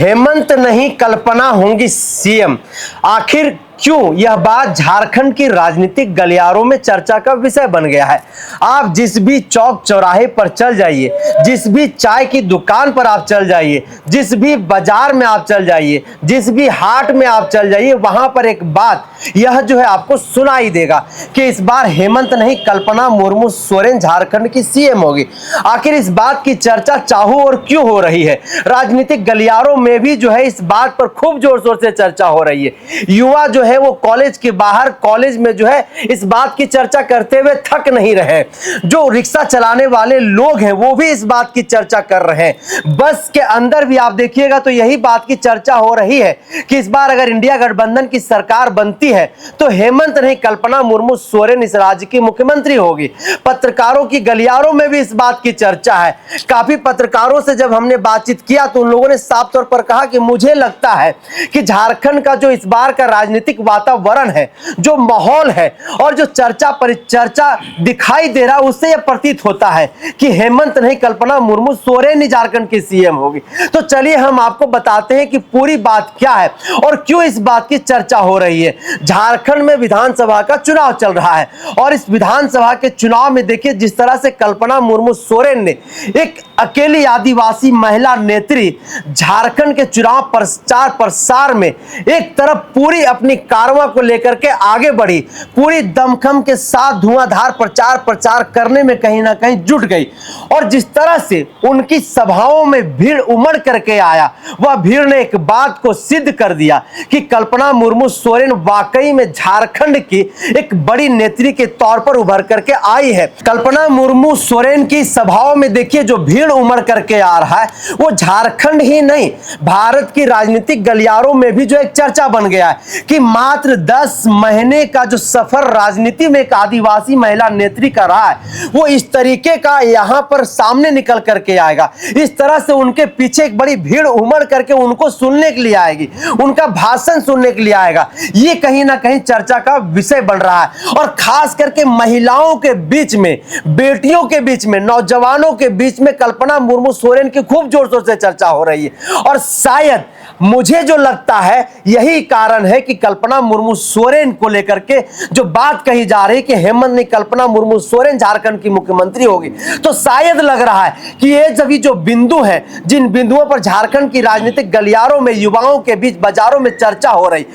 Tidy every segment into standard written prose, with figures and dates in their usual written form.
हेमंत नहीं कल्पना होंगी सीएम। आखिर क्यों यह बात झारखंड की राजनीतिक गलियारों में चर्चा का विषय बन गया है। आप जिस भी चौक चौराहे पर चल जाइए, जिस भी चाय की दुकान पर आप चल जाइए, जिस भी बाजार में आप चल जाइए, जिस भी हाट में आप चल जाइए, वहां पर एक बात यह जो है आपको सुनाई देगा कि इस बार हेमंत नहीं कल्पना मुर्मू सोरेन झारखंड की सीएम होगी। आखिर इस बात की चर्चा चाहू और क्यों हो रही है। राजनीतिक गलियारों में भी जो है इस बात पर खूब जोर शोर से चर्चा हो रही है। युवा जो है वो कॉलेज के बाहर कॉलेज में जो है इस बात की चर्चा करते हुए थक नहीं रहे। जो रिक्शा चलाने वाले लोग हैं वो भी इस बात की चर्चा कर रहे हैं। बस के अंदर भी आप देखिएगा तो यही बात की चर्चा हो रही है कि इस बार अगर इंडिया गठबंधन की सरकार बनती है तो हेमंत नहीं कल्पना मुर्मू सोरेन इस राज्य की मुख्यमंत्री होगी। पत्रकारों की गलियारों में भी इस बात की चर्चा है। काफी पत्रकारों से जब हमने बातचीत किया तो उन लोगों ने साफ तौर पर कहा कि मुझे लगता है कि झारखंड का जो इस बार का राजनीतिक वातावरण है, जो माहौल है और जो चर्चा परिचर्चा दिखाई दे रहा है, उससे यह प्रतीत होता है कि हेमंत नहीं कल्पना मुर्मू सोरेन ही झारखंड की सीएम होगी। तो चलिए हम आपको बताते हैं कि पूरी बात क्या है और क्यों इस बात की चर्चा हो रही है। झारखंड में विधानसभा का चुनाव चल रहा है और इस विधानसभा के चुनाव में देखिए जिस तरह से कल्पना मुर्मू सोरेन ने एक अकेली आदिवासी महिला नेत्री झारखंड के चुनाव प्रचार प्रसार में एक तरफ पूरी अपनी कारवां को लेकर के आगे बढ़ी, पूरी दमखम के साथ धुआंधार प्रचार करने में कहीं ना कहीं जुट गई और जिस तरह से उनकी सभाओं में भीड़ उमड़ करके आया, वह भीड़ ने एक बात को सिद्ध कर दिया कि कल्पना मुर्मू सोरेन वाकई में झारखंड की एक बड़ी नेत्री के तौर पर उभर करके आई है। कल्पना मुर्मू सोरेन की सभाओं में देखिए जो भीड़ उमड़ करके आ रहा है वो झारखंड ही नहीं भारत की राजनीतिक गलियारों में भी जो एक चर्चा बन गया है कि मात्र 10 महीने का जो सफर राजनीति में एक आदिवासी महिला नेत्री का रहा है वो इस तरीके का यहां पर सामने निकल करके आएगा। इस तरह से उनके पीछे एक बड़ी भीड़ उमड़ करके उनको सुनने के लिए आएगी, उनका भाषण सुनने के लिए आएगा। ये कहीं ना कहीं चर्चा का विषय बन रहा है और खास करके महिलाओं के बीच में, बेटियों के बीच में, नौजवानों के बीच में कल्पना मुर्मू सोरेन की खूब जोर शोर से चर्चा हो रही है और शायद मुझे जो लगता है यही कारण है कि कल्पना मुर्मू सोरेन को लेकर के जो बात कही जा रही है कि हेमंत नहीं कल्पना मुर्मू सोरेन झारखंड की मुख्यमंत्री होगी। तो शायद लग रहा है कि ये सभी जो बिंदु हैं, जिन बिंदुओं पर झारखंड की राजनीतिक गलियारों में, युवाओं के बीच, बाजारों में चर्चा हो रही,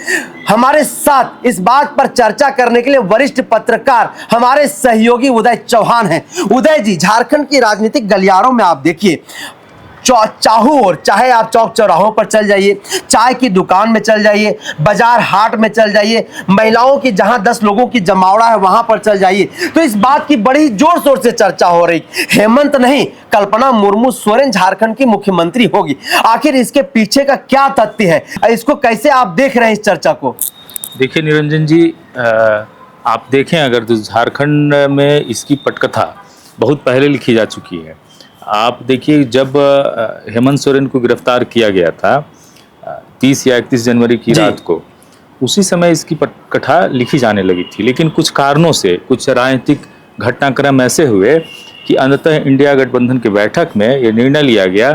हमारे साथ इस बात पर चर्चा करने के लिए वरिष्ठ पत्रकार हमारे सहयोगी उदय चौहान हैं। उदय जी, झारखंड की राजनीतिक गलियारों में आप देखिए चाहू और चाहे आप चौक चौराहों पर चल जाइए, चाय की दुकान में चल जाइए, बाजार हाट में चल जाइए, महिलाओं की जहां 10 लोगों की जमावड़ा है वहां पर चल जाइए, तो इस बात की बड़ी जोर शोर से चर्चा हो रही, हेमंत नहीं कल्पना मुर्मू सोरेन झारखंड की मुख्यमंत्री होगी। आखिर इसके पीछे का क्या तथ्य है, इसको कैसे आप देख रहे हैं इस चर्चा को? देखिए निरंजन जी, आप देखें अगर तो झारखंड में इसकी पटकथा बहुत पहले लिखी जा चुकी है। आप देखिए जब हेमंत सोरेन को गिरफ्तार किया गया था 30 या 31 जनवरी की रात को, उसी समय इसकी पटकथा लिखी जाने लगी थी। लेकिन कुछ कारणों से कुछ राजनीतिक घटनाक्रम ऐसे हुए कि अंततः इंडिया गठबंधन की बैठक में यह निर्णय लिया गया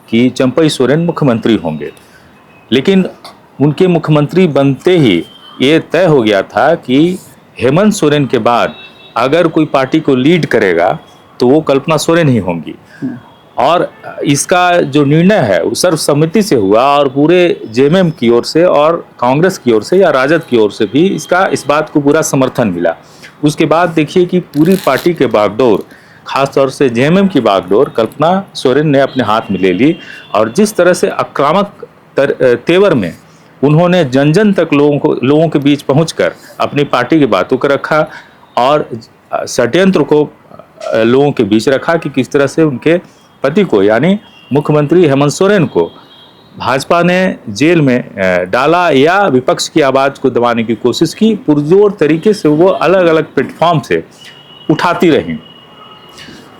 कि चंपई सोरेन मुख्यमंत्री होंगे। लेकिन उनके मुख्यमंत्री बनते ही ये तय हो गया था कि हेमंत सोरेन के बाद अगर कोई पार्टी को लीड करेगा तो वो कल्पना सोरेन ही होंगी। और इसका जो निर्णय है वो सर्वसम्मति से हुआ और पूरे जेएमएम की ओर से और कांग्रेस की ओर से या राजद की ओर से भी इस बात को पूरा समर्थन मिला। उसके बाद देखिए कि पूरी पार्टी के बागडोर, खासतौर से जेएमएम की बागडोर कल्पना सोरेन ने अपने हाथ में ले ली और जिस तरह से आक्रामक तेवर में उन्होंने जन जन तक लोगों के बीच पहुंचकर अपनी पार्टी की बातों को रखा और षड्यंत्र को लोगों के बीच रखा कि किस तरह से उनके पति को यानी मुख्यमंत्री हेमंत सोरेन को भाजपा ने जेल में डाला या विपक्ष की आवाज़ को दबाने की कोशिश की। पुरजोर तरीके से वो अलग अलग प्लेटफॉर्म से उठाती रही।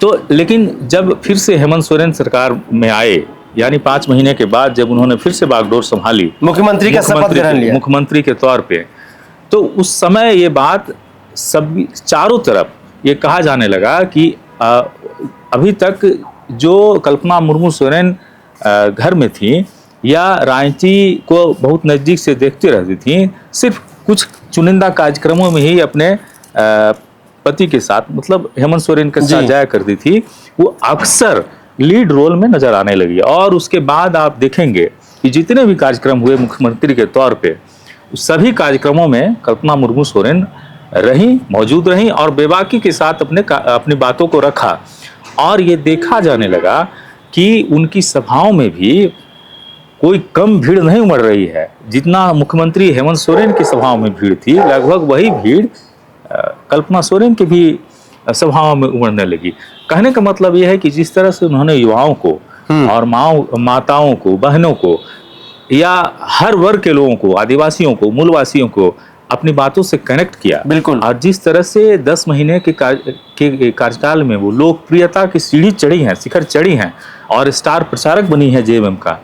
तो लेकिन जब फिर से हेमंत सोरेन सरकार में आए, यानी 5 महीने के बाद जब उन्होंने फिर से बागडोर संभाली, मुख्यमंत्री का शपथ ग्रहण लिया मुख्यमंत्री के तौर पे, तो उस समय ये बात सब चारों तरफ ये कहा जाने लगा कि अभी तक जो कल्पना मुर्मू सोरेन घर में थी या रांची को बहुत नज़दीक से देखती रहती थी, सिर्फ कुछ चुनिंदा कार्यक्रमों में ही अपने पति के साथ, मतलब हेमंत सोरेन के साथ जाया करती थी, वो अक्सर लीड रोल में नजर आने लगी। और उसके बाद आप देखेंगे कि जितने भी कार्यक्रम हुए मुख्यमंत्री के तौर पे, सभी कार्यक्रमों में कल्पना मुर्मू सोरेन मौजूद रहीं और बेबाकी के साथ अपनी बातों को रखा। और ये देखा जाने लगा कि उनकी सभाओं में भी कोई कम भीड़ नहीं उमड़ रही है। जितना मुख्यमंत्री हेमंत सोरेन की सभाओं में भीड़ थी, लगभग वही भीड़ कल्पना सोरेन की भी सभाओं में उमड़ने लगी। कहने का मतलब यह है कि जिस तरह से उन्होंने युवाओं को और माताओं को, बहनों को या हर वर्ग के लोगों को, आदिवासियों को, मूलवासियों को अपनी बातों से कनेक्ट किया, बिल्कुल, और जिस तरह से 10 महीने के कार्यकाल में वो लोकप्रियता की सीढ़ी चढ़ी हैं, शिखर चढ़ी हैं और स्टार प्रचारक बनी है जेएमएम का,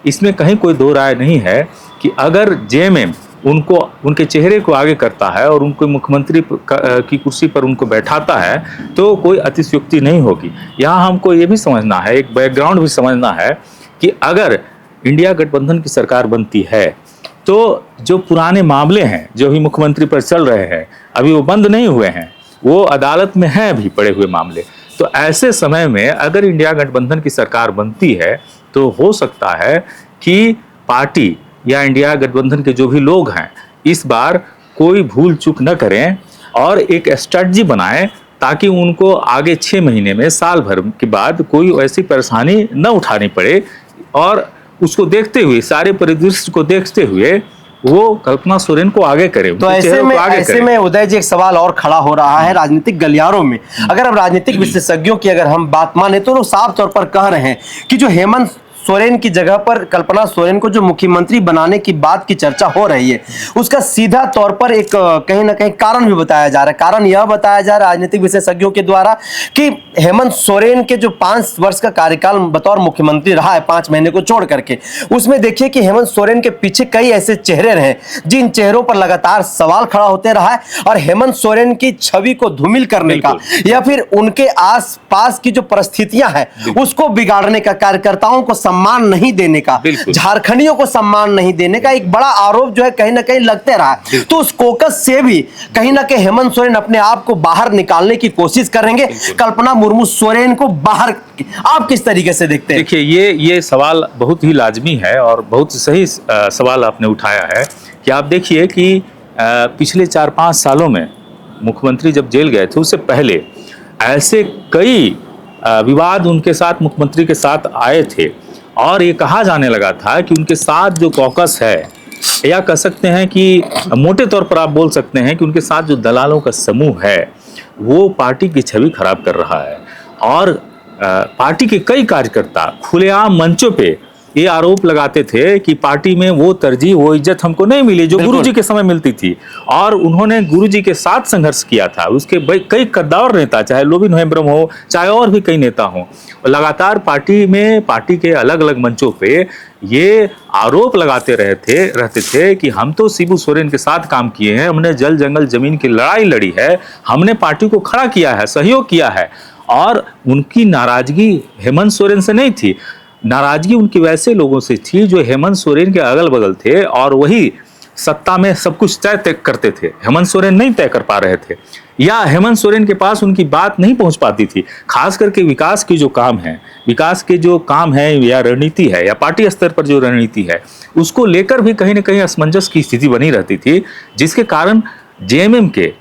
इसमें कहीं कोई दो राय नहीं है कि अगर जेएमएम उनके चेहरे को आगे करता है और उनको मुख्यमंत्री की कुर्सी पर उनको बैठाता है तो कोई अतिशयोक्ति नहीं होगी। यहाँ हमको ये भी समझना है, एक बैकग्राउंड भी समझना है कि अगर इंडिया गठबंधन की सरकार बनती है तो जो पुराने मामले हैं जो अभी मुख्यमंत्री पर चल रहे हैं, अभी वो बंद नहीं हुए हैं, वो अदालत में हैं अभी पड़े हुए मामले। तो ऐसे समय में अगर इंडिया गठबंधन की सरकार बनती है तो हो सकता है कि पार्टी या इंडिया गठबंधन के जो भी लोग हैं इस बार कोई भूल चूक न करें और एक स्ट्रेटजी बनाएं ताकि उनको आगे 6 महीने में, साल भर के बाद कोई ऐसी परेशानी न उठानी पड़े। और उसको देखते हुए, सारे परिदृश्य को देखते हुए वो कल्पना सोरेन को आगे करे। तो ऐसे में उदय जी एक सवाल और खड़ा हो रहा है राजनीतिक गलियारों में। अगर अब राजनीतिक विशेषज्ञों की अगर हम बात माने तो लोग साफ तौर पर कह रहे हैं कि जो हेमंत सोरेन की जगह पर कल्पना सोरेन को जो मुख्यमंत्री बनाने की बात की चर्चा हो रही है, उसका सीधा तौर पर एक कहीं ना कहीं कारण भी बताया जा रहा है। कारण यह बताया जा रहा है राजनीतिक विशेषज्ञों के द्वारा कि हेमंत सोरेन के जो 5 वर्ष का कार्यकाल बतौर मुख्यमंत्री रहा है, 5 महीने को छोड़ करके, उसमें देखिए कि हेमंत सोरेन के पीछे कई ऐसे चेहरे रहे जिन चेहरों पर लगातार सवाल खड़ा होते रहा है और हेमंत सोरेन की छवि को धूमिल करने का या फिर उनके आस पास की जो परिस्थितियां हैं उसको बिगाड़ने का, कार्यकर्ताओं को सम्मान नहीं देने का, झारखंडियों को सम्मान नहीं देने का एक बड़ा आरोप जो है कहीं ना कहीं लगते रहा है। तो उस कोकस से भी कहीं ना कहीं हेमंत सोरेन अपने आप को बाहर निकालने की कोशिश करेंगे, कल्पना मुर्मू सोरेन को बाहर। आप किस तरीके से देखते हैं? देखिए, ये सवाल बहुत ही लाजमी है और बहुत सही सवाल आपने उठाया है कि आप देखिए कि पिछले 4-5 सालों में मुख्यमंत्री जब जेल गए थे उससे पहले ऐसे कई विवाद उनके साथ, मुख्यमंत्री के साथ आए थे और ये कहा जाने लगा था कि उनके साथ जो कॉकस है, या कह सकते हैं कि मोटे तौर पर आप बोल सकते हैं कि उनके साथ जो दलालों का समूह है वो पार्टी की छवि खराब कर रहा है। और पार्टी के कई कार्यकर्ता खुलेआम मंचों पे ये आरोप लगाते थे कि पार्टी में वो तरजीह, वो इज्जत हमको नहीं मिली जो गुरुजी के समय मिलती थी। और उन्होंने गुरुजी के साथ संघर्ष किया था। उसके कई कद्दावर नेता, चाहे लोबिन हेम्ब्रम हो, चाहे और भी कई नेता हों, लगातार पार्टी में, पार्टी के अलग अलग मंचों पे ये आरोप लगाते रहते थे कि हम तो शिबू सोरेन के साथ काम किए हैं, हमने जल जंगल जमीन की लड़ाई लड़ी है, हमने पार्टी को खड़ा किया है, सहयोग किया है। और उनकी नाराजगी हेमंत सोरेन से नहीं थी, नाराजगी उनकी वैसे लोगों से थी जो हेमंत सोरेन के अगल बगल थे और वही सत्ता में सब कुछ तय करते थे। हेमंत सोरेन नहीं तय कर पा रहे थे या हेमंत सोरेन के पास उनकी बात नहीं पहुंच पाती थी। खास करके विकास की जो काम है, विकास के जो काम है या रणनीति है या पार्टी स्तर पर जो रणनीति है, उसको लेकर भी कहीं ना कहीं असमंजस की स्थिति बनी रहती थी, जिसके कारण जेएमएम के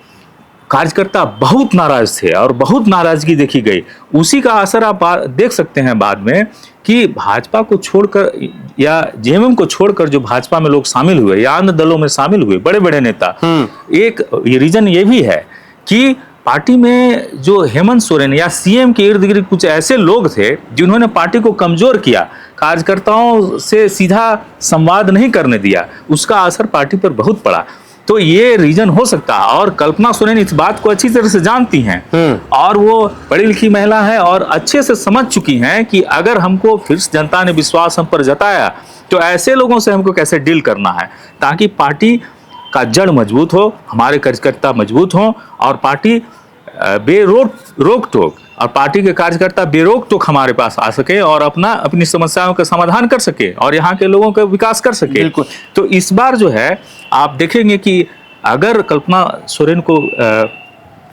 कार्यकर्ता बहुत नाराज थे और बहुत नाराजगी देखी गई। उसी का असर आप देख सकते हैं बाद में कि भाजपा को छोड़कर या जेएमएम को छोड़कर जो भाजपा में लोग शामिल हुए या अन्य दलों में शामिल हुए बड़े बड़े नेता, एक रीजन ये भी है कि पार्टी में जो हेमंत सोरेन या सीएम के इर्द गिर्द कुछ ऐसे लोग थे जिन्होंने पार्टी को कमजोर किया, कार्यकर्ताओं से सीधा संवाद नहीं करने दिया, उसका असर पार्टी पर बहुत पड़ा। तो ये रीजन हो सकता है और कल्पना सोरेन इस बात को अच्छी तरह से जानती हैं और वो पढ़ी लिखी महिला है और अच्छे से समझ चुकी हैं कि अगर हमको फिर जनता ने विश्वास हम पर जताया तो ऐसे लोगों से हमको कैसे डील करना है ताकि पार्टी का जड़ मजबूत हो, हमारे कार्यकर्ता मजबूत हों और पार्टी रोक टोक और पार्टी के कार्यकर्ता बेरोक टोक हमारे पास आ सके और अपनी समस्याओं का समाधान कर सके और यहाँ के लोगों का विकास कर सके। बिल्कुल। तो इस बार जो है आप देखेंगे कि अगर कल्पना सोरेन को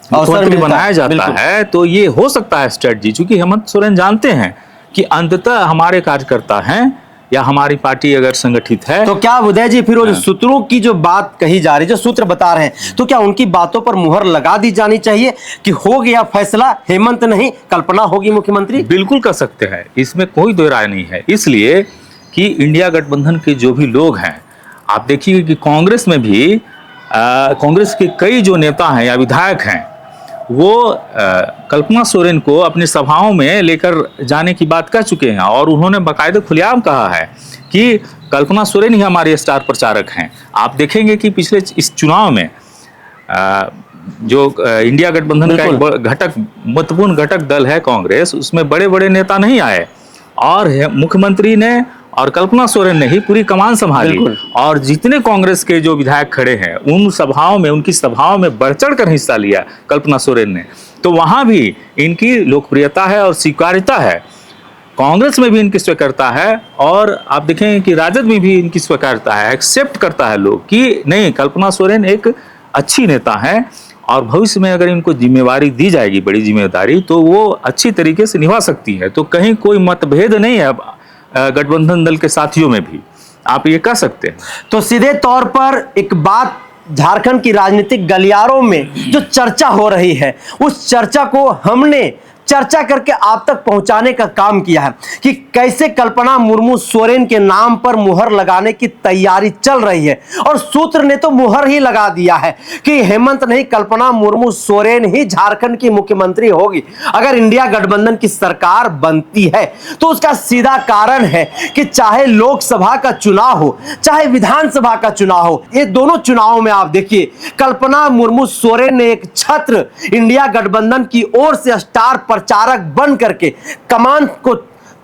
मुख्यमंत्री बनाया जाता है तो ये हो सकता है स्ट्रेटजी, क्योंकि हेमंत सोरेन जानते हैं कि अंततः हमारे कार्यकर्ता हैं या हमारी पार्टी अगर संगठित है। तो क्या उदय जी फिर वो जो सूत्रों की जो बात कही जा रही है, जो सूत्र बता रहे हैं, तो क्या उनकी बातों पर मुहर लगा दी जानी चाहिए कि हो गया फैसला, हेमंत नहीं कल्पना होगी मुख्यमंत्री? बिल्कुल कर सकते हैं, इसमें कोई दो राय नहीं है। इसलिए कि इंडिया गठबंधन के जो भी लोग हैं, आप देखिए कि कांग्रेस में भी कांग्रेस के कई जो नेता हैं या विधायक हैं वो कल्पना सोरेन को अपनी सभाओं में लेकर जाने की बात कह चुके हैं और उन्होंने बाकायदे खुलेआम कहा है कि कल्पना सोरेन ही हमारे स्टार प्रचारक हैं। आप देखेंगे कि पिछले इस चुनाव में जो इंडिया गठबंधन का एक महत्वपूर्ण घटक दल है कांग्रेस, उसमें बड़े बड़े नेता नहीं आए और मुख्यमंत्री ने और कल्पना सोरेन ने ही पूरी कमान संभाली और जितने कांग्रेस के जो विधायक खड़े हैं उन सभाओं में, उनकी सभाओं में बढ़ चढ़ कर हिस्सा लिया कल्पना सोरेन ने। तो वहां भी इनकी लोकप्रियता है और स्वीकार्यता है, कांग्रेस में भी इनकी स्वीकार्यता है और आप देखेंगे कि राजद में भी इनकी स्वीकार्यता है, एक्सेप्ट करता है लोग कि नहीं कल्पना सोरेन एक अच्छी नेता है और भविष्य में अगर इनको जिम्मेवारी दी जाएगी, बड़ी जिम्मेदारी, तो वो अच्छी तरीके से निभा सकती है। तो कहीं कोई मतभेद नहीं है गठबंधन दल के साथियों में भी, आप ये कह सकते हैं। तो सीधे तौर पर एक बात, झारखंड की राजनीतिक गलियारों में जो चर्चा हो रही है उस चर्चा को हमने चर्चा करके आप तक पहुंचाने का काम किया है कि कैसे कल्पना मुर्मू सोरेन के नाम पर मुहर लगाने की तैयारी चल रही है और सूत्र ने तो मुहर ही लगा दिया है कि हेमंत नहीं कल्पना मुर्मू सोरेन ही झारखंड की मुख्यमंत्री होगी अगर इंडिया गठबंधन की सरकार बनती है। तो उसका सीधा कारण है कि चाहे लोकसभा का चुनाव हो चाहे विधानसभा का चुनाव हो, ये दोनों चुनावों में आप देखिए कल्पना मुर्मू सोरेन ने एक छत्र इंडिया गठबंधन की ओर से स्टार प्रचारक बन करके कमान को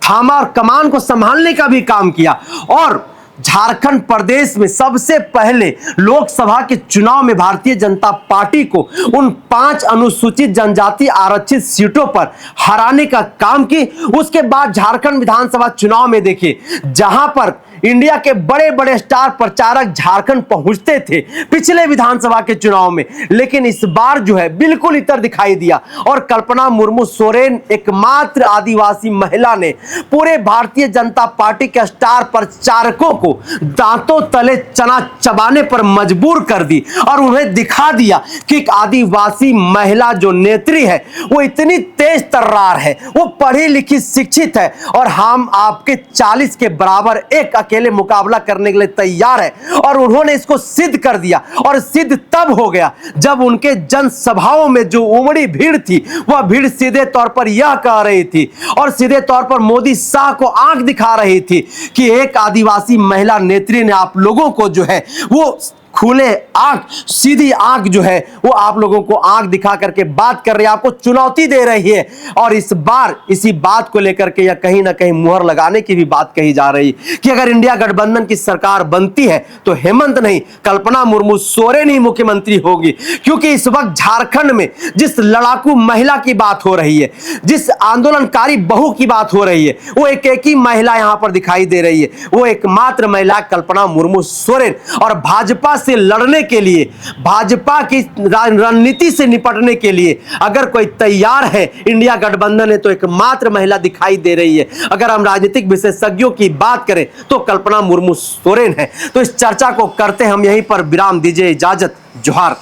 थामा और कमान को संभालने का भी काम किया और झारखंड प्रदेश में सबसे पहले लोकसभा के चुनाव में भारतीय जनता पार्टी को उन 5 अनुसूचित जनजाति आरक्षित सीटों पर हराने का काम की। उसके बाद झारखंड विधानसभा चुनाव में देखिए जहां पर इंडिया के बड़े बड़े स्टार प्रचारक झारखंड पहुंचते थे पिछले विधानसभा के चुनाव में, लेकिन इस बार जो है बिल्कुल इतर दिखाई दिया और कल्पना मुर्मू सोरेन एकमात्र आदिवासी महिला ने पूरे भारतीय जनता पार्टी के स्टार प्रचारकों को दांतों तले चना चबाने पर मजबूर कर दी और उन्हें दिखा दिया कि एक आदिवासी महिला जो नेत्री है वो इतनी तेज तर्रार है, वो पढ़ी लिखी शिक्षित है और हम आपके 40 के बराबर एक अकेले मुकाबला करने के लिए तैयार है। और उन्होंने इसको सिद्ध कर दिया और सिद्ध तब हो गया जब उनके जनसभाओं में जो उमड़ी भीड़ थी वह भीड़ सीधे तौर पर यह कह रही थी और सीधे तौर पर मोदी शाह को आंख दिखा रही थी कि एक आदिवासी महिला नेत्री ने आप लोगों को जो है वो खुले आंख, सीधी आंख जो है वो आप लोगों को आंख दिखा करके बात कर रही है, आपको चुनौती दे रही है। और इस बार इसी बात को लेकर के या कहीं ना कहीं मुहर लगाने की भी बात कही जा रही कि अगर इंडिया गठबंधन की सरकार बनती है तो हेमंत नहीं कल्पना मुर्मू सोरेन ही मुख्यमंत्री होगी, क्योंकि इस वक्त झारखंड में जिस लड़ाकू महिला की बात हो रही है, जिस आंदोलनकारी बहू की बात हो रही है, वो एक ही महिला यहां पर दिखाई दे रही है, वो एकमात्र महिला कल्पना मुर्मू सोरेन। और भाजपा से लड़ने के लिए, भाजपा की रणनीति से निपटने के लिए अगर कोई तैयार है इंडिया गठबंधन है तो एकमात्र महिला दिखाई दे रही है। अगर हम राजनीतिक विशेषज्ञों की बात करें तो कल्पना मुर्मू सोरेन है। तो इस चर्चा को करते हम यहीं पर विराम, दीजिए इजाजत, जोहार।